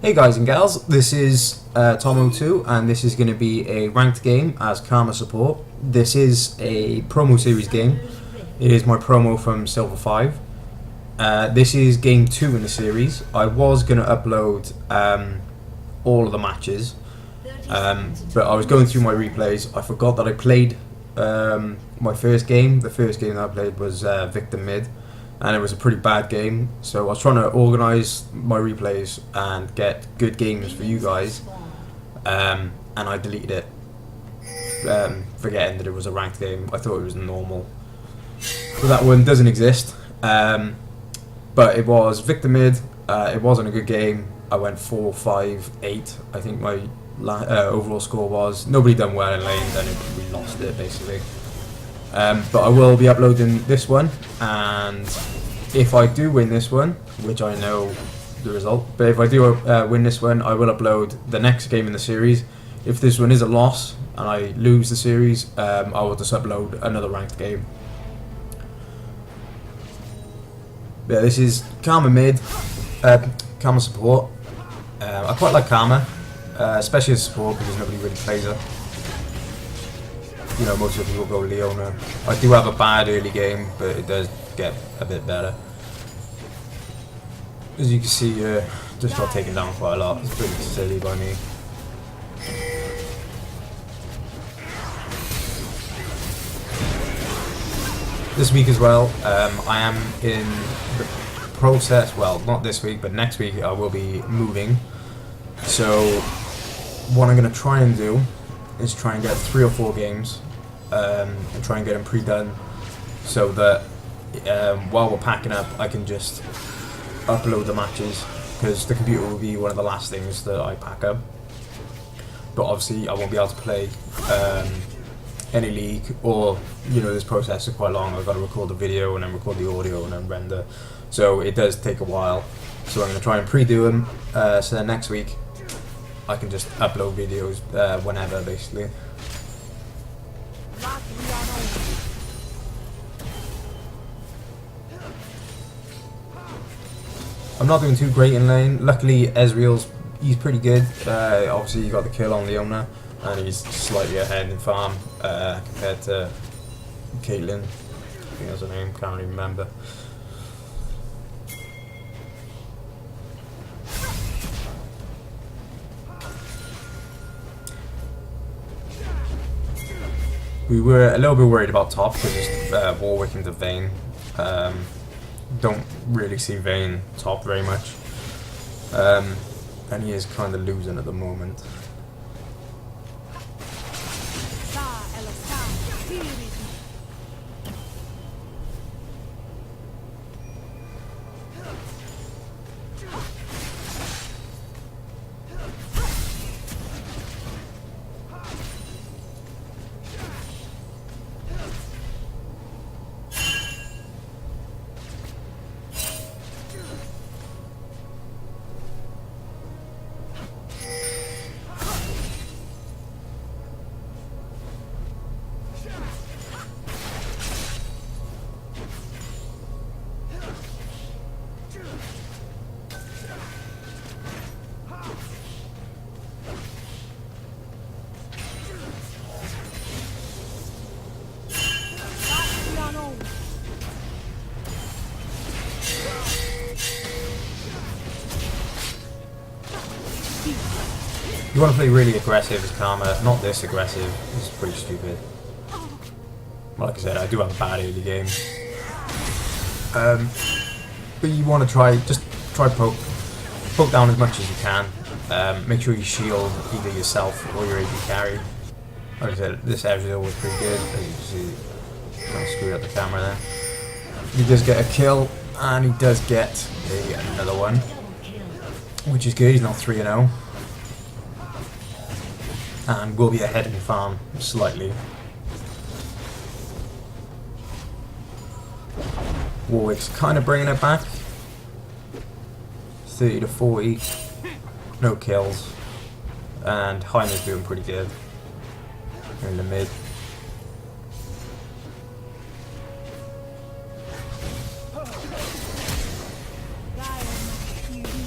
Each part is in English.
Hey guys and gals, this is Tomotoo, and this is going to be a ranked game as Karma support. This is a promo series game. It is my promo from Silver 5. This is game 2 in the series. I was going to upload all of the matches, but I was going through my replays. I forgot that I played my first game. The first game that I played was Victim Mid, and it was a pretty bad game, so I was trying to organise my replays and get good games for you guys, and I deleted it, forgetting that it was a ranked game. I thought it was normal. So that one doesn't exist, but it was Victim Mid. It wasn't a good game. I went 4-5-8, I think my overall score was. Nobody done well in lane, then we lost it basically. But I will be uploading this one, and if I do win this one, which I know the result, but if I do win this one, I will upload the next game in the series. If this one is a loss and I lose the series, I will just upload another ranked game. Yeah, this is Karma mid, Karma support. I quite like Karma, especially as support because nobody really plays her. You know, most of the people go Leona. I do have a bad early game, but it does get a bit better. As you can see, just got taken down quite a lot. It's pretty silly by me. This week as well, I am in the process, well, not this week, but next week I will be moving. So what I'm going to try and do is try and get 3 or 4 games and try and get them pre-done, so that while we're packing up I can just upload the matches, because the computer will be one of the last things that I pack up. But obviously I won't be able to play any league, or this process is quite long. I've got to record the video and then record the audio and then render, so it does take a while. So I'm going to try and pre-do them, so then next week I can just upload videos whenever, basically. I'm not doing too great in lane. Luckily, he's pretty good. Obviously, he got the kill on Leona, and he's slightly ahead in farm compared to Caitlyn. I think that's her name. Can't really remember. We were a little bit worried about top because Warwick into Vayne. Don't really see Vayne top very much, and he is kind of losing at the moment. You want to play really aggressive as Karma, not this aggressive. This is pretty stupid. Like I said, I do have a bad early game. But you want to try poke down as much as you can. Make sure you shield either yourself or your AD carry. Like I said, this edge is always pretty good. As you can see, I screwed up the camera there. He does get a kill, and he does get another one, which is good. He's not 3-0. And we'll be ahead in farm slightly. Warwick's kind of bringing it back. 30 to 40. No kills. And Heimer's doing pretty good in the mid.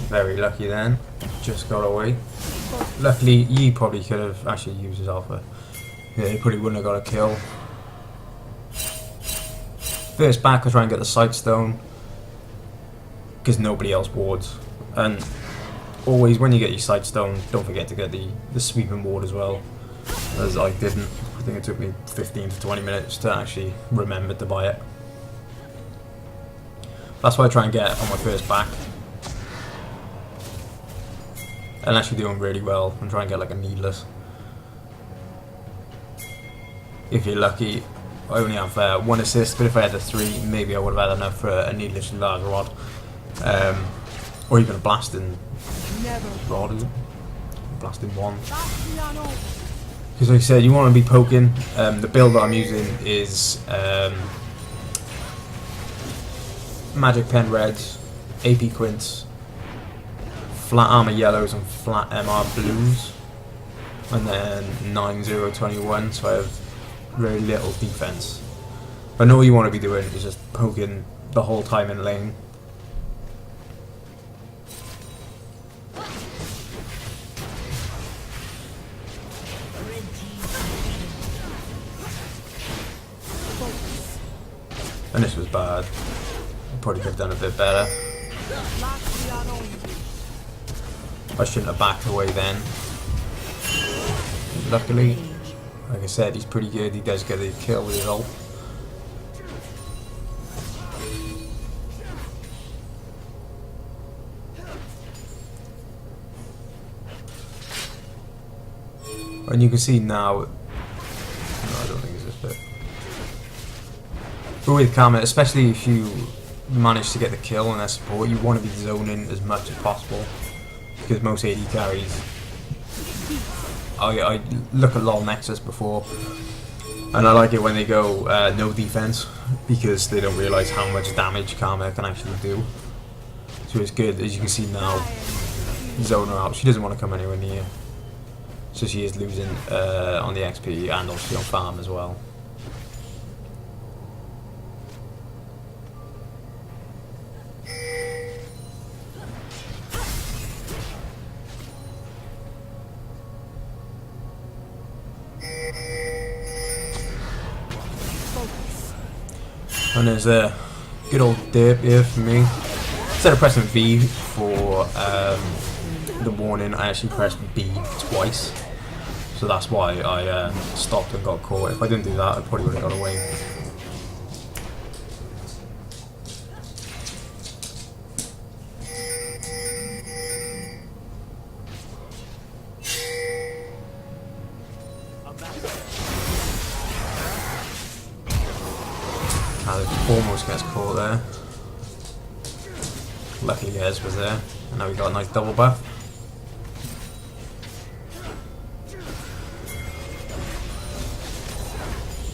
Very lucky then. just got away. Luckily, he probably could have actually used his alpha. Yeah, he probably wouldn't have got a kill. First back, I try and get the sight stone because nobody else wards. And always, when you get your sight stone, don't forget to get the sweeping ward as well. As I didn't. I think it took me 15 to 20 minutes to actually remember to buy it. That's what I try and get on my first back. And actually doing really well. I'm trying to get like a needless. If you're lucky, I only have 1 assist, but if I had the 3, maybe I would have had enough for a needless large rod. Or even a blasting rod, is it? Blasting 1. Because like I said, you want to be poking. The build that I'm using is Magic Pen Reds, AP Quints, Flat Armor Yellows and Flat MR Blues, and then 9-0-21, so I have very little defense. But all you want to be doing is just poking the whole time in lane. And this was bad. I probably could have done a bit better. I shouldn't have backed away then. Luckily, like I said, he's pretty good. He does get a kill with his ult. And you can see now. No, I don't think it's this bit. But with Karma, especially if you manage to get the kill on their support, you want to be zoning as much as possible. Because most AD carries, I look at LoL Nexus before, and I like it when they go no defense, because they don't realise how much damage Karma can actually do. So it's good, as you can see now, zone her out. She doesn't want to come anywhere near, so she is losing on the XP and obviously on farm as well. And there's a good old dip here for me. Instead of pressing V for the warning, I actually pressed B twice. So that's why I stopped and got caught. If I didn't do that, I probably would have got away. Almost gets caught there. Luckily Ez was there, and now we got a nice double buff.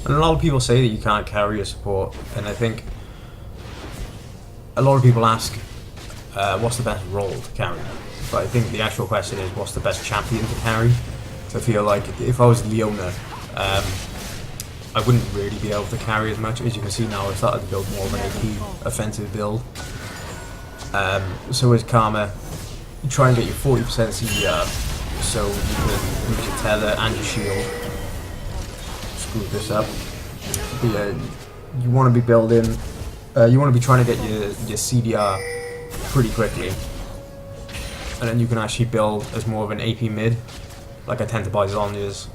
And a lot of people say that you can't carry your support, and I think a lot of people ask what's the best role to carry, but I think the actual question is what's the best champion to carry. So I feel like if I was Leona, I wouldn't really be able to carry as much. As you can see now, I started to build more of an AP offensive build. So with Karma, you try and get your 40% CDR, so you can use your tether and your shield. Screw this up. But yeah, you want to be building, you want to be trying to get your CDR pretty quickly. And then you can actually build as more of an AP mid. Like I tend to buy Zhonya's.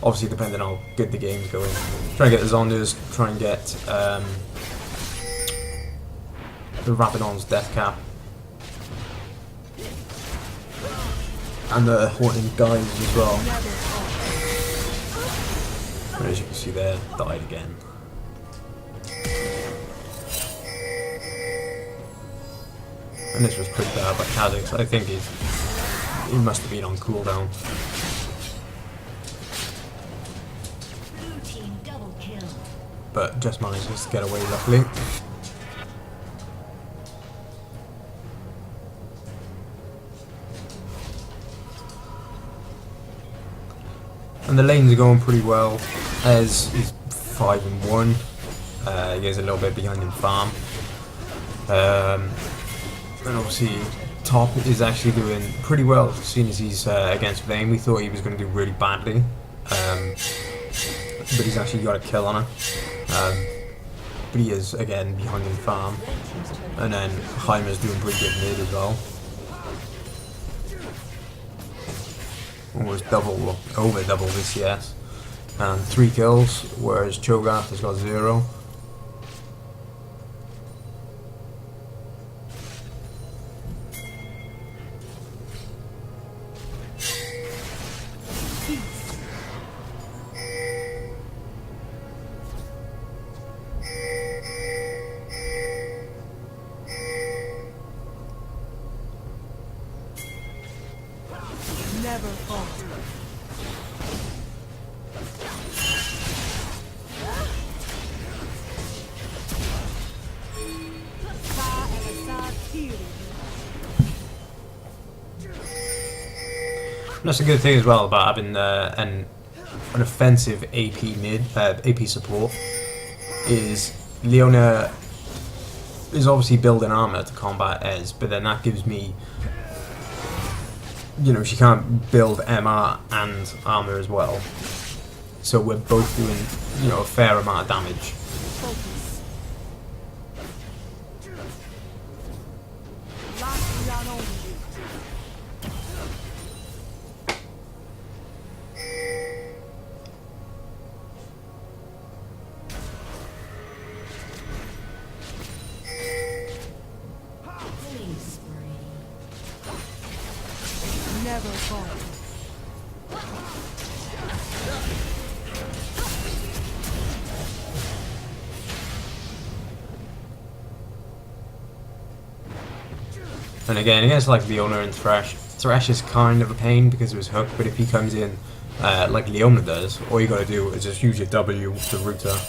Obviously, depending on how good the game's going. Try and get the Zhonya's, try and get the Rapidon's Death Cap. And the Haunting Guys as well. And as you can see there, died again. And this was pretty bad by Kha'Zix. I think he must have been on cooldown. But just managed to get away luckily. And the lanes are going pretty well. Ez is 5-1. He is a little bit behind in farm. And obviously Top is actually doing pretty well, seeing as he's against Vayne. We thought he was going to do really badly, but he's actually got a kill on her. But he is, again, behind in farm. And then Heimer's doing pretty good mid as well. Almost double, over double the CS. And 3 kills, whereas Cho'Gath has got 0. Never falter. And that's a good thing as well about having an offensive AP mid, AP support, is Leona is obviously building armor to combat Ez, but then that gives me, you know, she can't build MR and armor as well. So we're both doing, you know, a fair amount of damage. Never fall. And again, against like Leona and Thresh, Thresh is kind of a pain because of his hook, but if he comes in like Leona does, all you gotta do is just use your W to root her.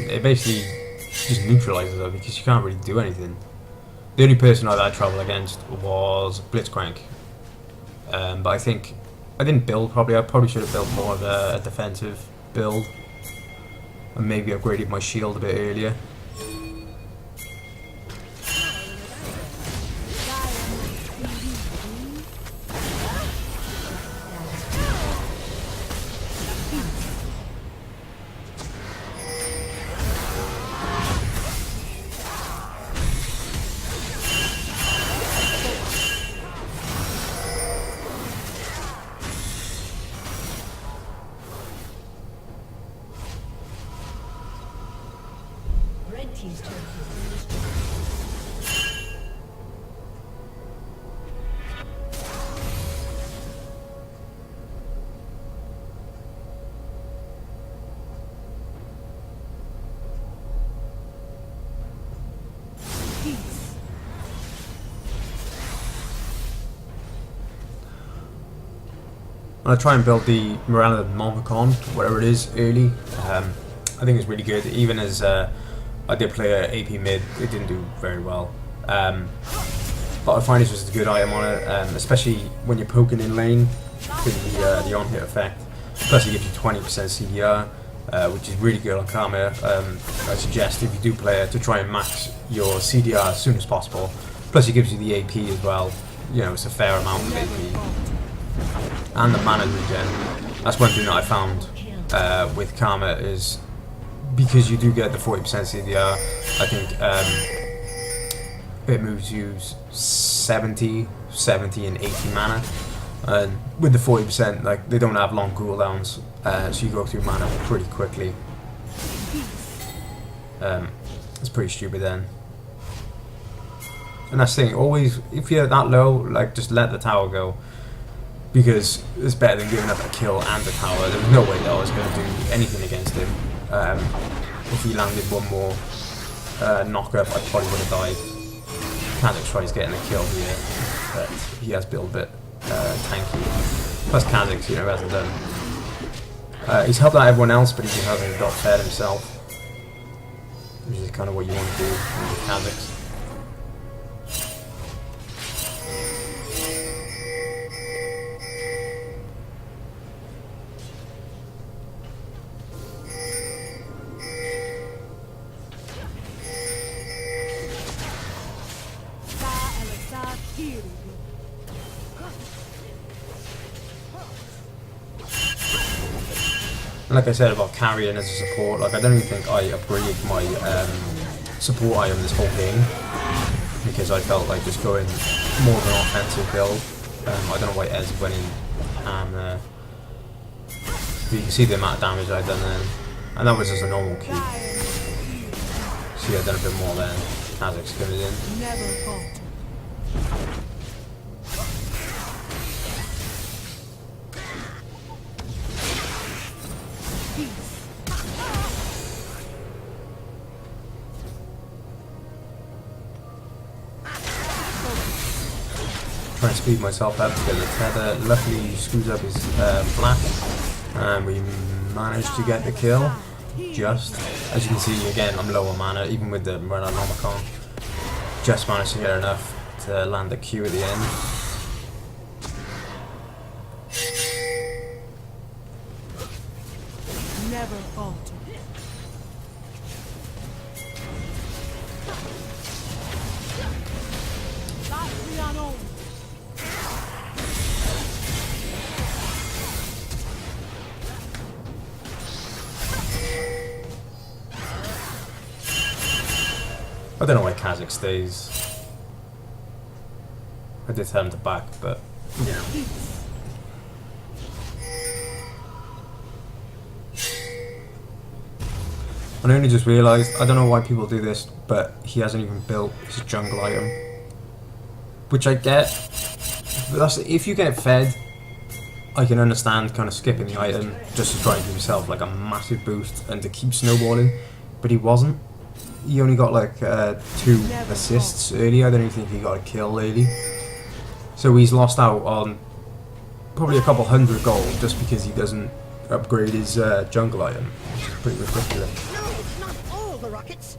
It basically just neutralizes her because you can't really do anything. The only person I've had trouble against was Blitzcrank. But I think I didn't build properly. I probably should have built more of a defensive build. And maybe upgraded my shield a bit earlier. Team's turret has been destroyed. Peace. I'll try and build the Miranda Montfaucon, whatever it is, early. I think it's really good, even as I did play a AP mid, it didn't do very well. But I find this was a good item on it, especially when you're poking in lane, the on-hit effect. Plus it gives you 20% CDR, which is really good on Karma. I suggest if you do play it to try and max your CDR as soon as possible. Plus it gives you the AP as well, you know, it's a fair amount of AP. And the mana regen. That's one thing that I found with Karma is, because you do get the 40% CDR, I think it moves you 70, and 80 mana. And with the 40%, like, they don't have long cooldowns, so you go through mana pretty quickly. It's pretty stupid then. And that's the thing, always, if you're that low, like, just let the tower go. Because it's better than giving up a kill and a tower. There was no way that I was going to do anything against him. If he landed one more knock-up, I probably would have died. Kha'Zix tries getting a kill here, but he has built a bit tanky. Plus Kha'Zix, you know, hasn't done. He's helped out everyone else, but he just hasn't got fed himself. Which is kind of what you want to do with Kha'Zix. Here it And like I said about carrying as a support, like I don't even think I upgraded my support item this whole game because I felt like just going more of an offensive build. I don't know why Ez went in there. But you can see the amount of damage I've done then, and that was just a normal Q. See, I've done a bit more then. Azek's coming in. never falter. Trying to speed myself up to get the tether. Luckily, he screws up his flash, and we managed to get the kill. Just as you can see, again, I'm low on mana, even with the run on Nomicon. Just managed to get enough to land the Q at the end. Never falter. I don't know why Kazakh stays. I did tell him to back, but yeah. And I only just realised, I don't know why people do this, but he hasn't even built his jungle item. Which I get, but that's, if you get it fed, I can understand kind of skipping the item just to try and give yourself like a massive boost and to keep snowballing, but he wasn't. He only got like 2 assists earlier. I don't even think he got a kill early. So he's lost out on probably a couple hundred gold just because he doesn't upgrade his jungle item, which is pretty ridiculous. No, it's not all the rockets.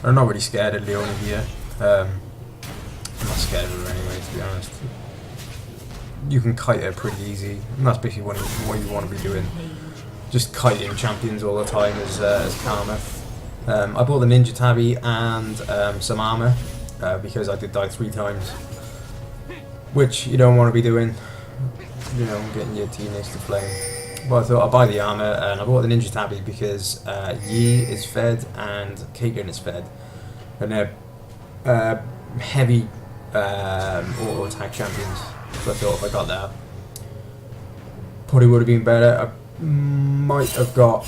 I'm not really scared of Leona here. I'm not scared of her anyway, to be honest. You can kite her pretty easy, and that's basically what you want to be doing. Just kiting champions all the time as karma. I bought the Ninja Tabby and some armor because I did die 3 times, which you don't want to be doing. You know, getting your teammates to flame. But I thought I'll buy the armor, and I bought the Ninja Tabby because Yi is fed and Caitlyn is fed, and they're heavy auto attack champions. So I thought if I got that, probably would have been better. I might have got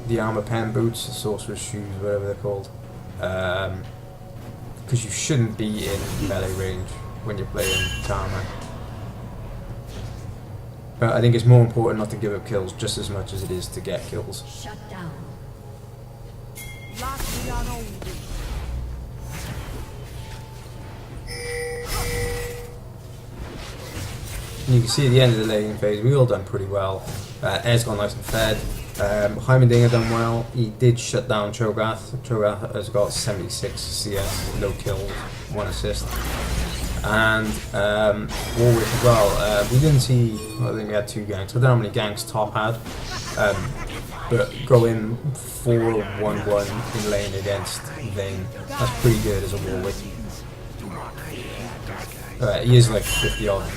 the armor pen boots, the sorcerer's shoes, whatever they're called, because you shouldn't be in melee range when you're playing Karma. But I think it's more important not to give up kills just as much as it is to get kills. Shut down. Lock me on only. And you can see at the end of the laning phase, we all done pretty well. Air's gone nice and fed. Heimerdinger done well. He did shut down Cho'Gath. Cho'Gath has got 76 CS, no kills, 1 assist. And Warwick as well. We didn't see, well, I think we had 2 ganks. I don't know how many ganks Top had. But going 4-1-1 in lane against Vayne, that's pretty good as a Warwick. He is like 50 odd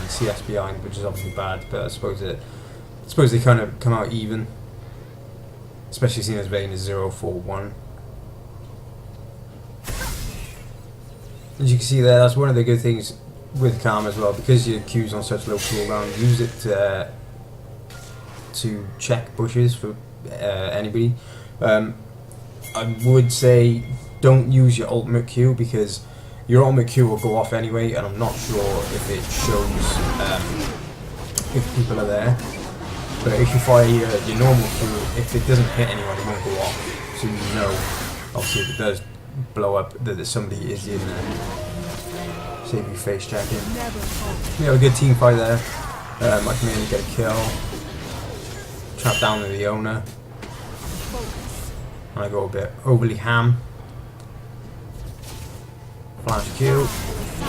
CS behind, which is obviously bad, but I suppose they kind of come out even, especially seeing as Vayne is 0-4-1. As you can see there, that's one of the good things with Karma as well, because your Q's on such low cooldown. Use it to check bushes for anybody. I would say don't use your ultimate Q, because your ultimate Q will go off anyway, and I'm not sure if it shows if people are there. But if you fire your normal Q, if it doesn't hit anyone, it won't go off. So you know, obviously, if it does blow up, that somebody is in there. Save you face checking. We have a good team fight there. I can maybe get a kill. Trap down the Leona. And I go a bit overly ham. Flash Q,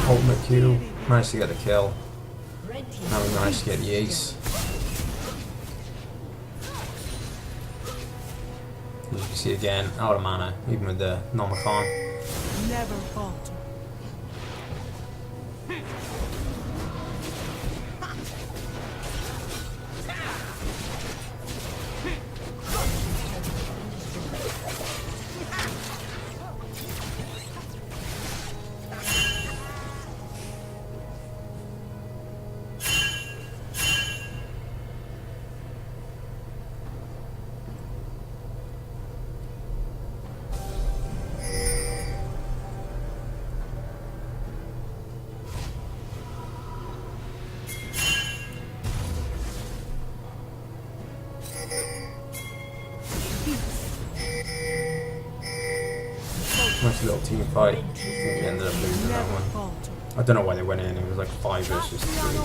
ultimate Q, managed to get the kill. Now we managed to get the ace. As you can see again, out of mana, even with the Nomicon. Never falter. Nice little team fight. I think we ended up losing that Never one. falter. I don't know why they went in. It was like 5 versus 3.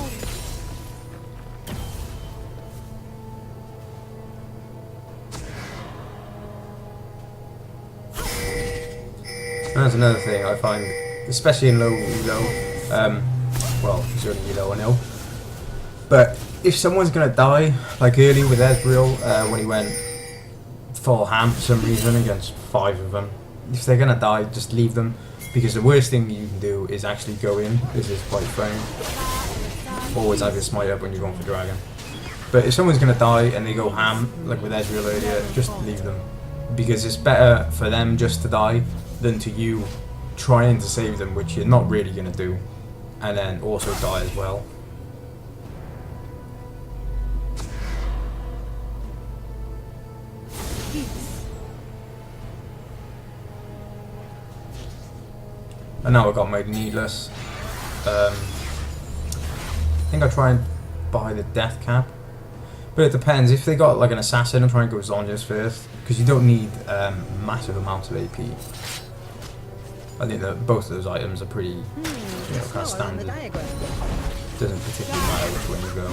And that's another thing I find, especially in low elo. Well, he's only elo, I know. But if someone's gonna die, like early with Ezreal, when he went full ham for some reason against 5 of them, if they're gonna die, just leave them, because the worst thing you can do is actually go in. This is quite frame. Always have your smite up when you're going for dragon. But if someone's gonna die and they go ham, like with Ezreal earlier, just leave them, because it's better for them just to die than to you trying to save them, which you're not really gonna do, and then also die as well. And now I got made needless. I think I try and buy the death cap, but it depends. If they got like an assassin, I'm trying to go Zonya's first, because you don't need massive amounts of AP. I think that both of those items are pretty, you know, kind of standard. Doesn't particularly matter which way you go.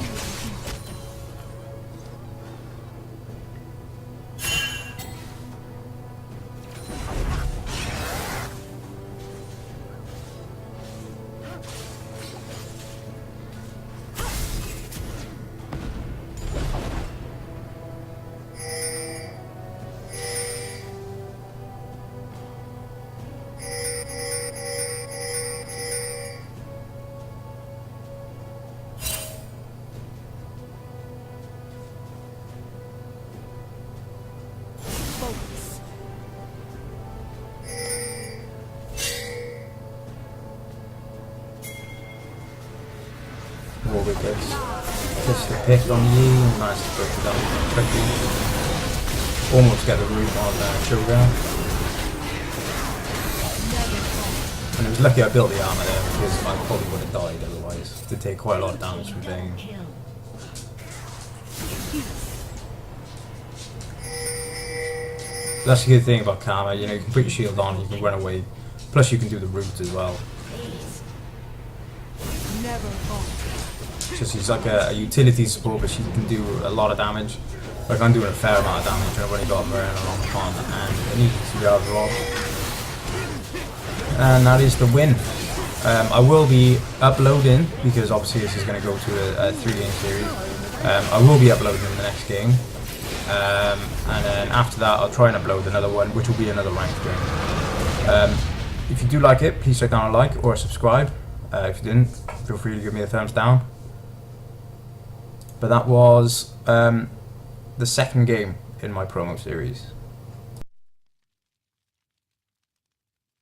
Focus. More with this. Just a pick on you, nice to break it down quickly. Almost get the root on Shogun. And it was lucky I built the armor there, because I probably would have died otherwise. It did take quite a lot of damage from Vayne. That's the good thing about Karma, you know, you can put your shield on, you can run away, plus you can do the root as well. Never falter. So she's like a utility support, but she can do a lot of damage. Like I'm doing a fair amount of damage, and I've only got Mirren along the pond, and I need to be able to roll. And that is the win. I will be uploading, because obviously this is going to go to a 3-game series. I will be uploading the next game. And then after that I'll try and upload another one, which will be another ranked game. If you do like it, please check down a like or a subscribe. If you didn't, feel free to give me a thumbs down. But that was the second game in my promo series.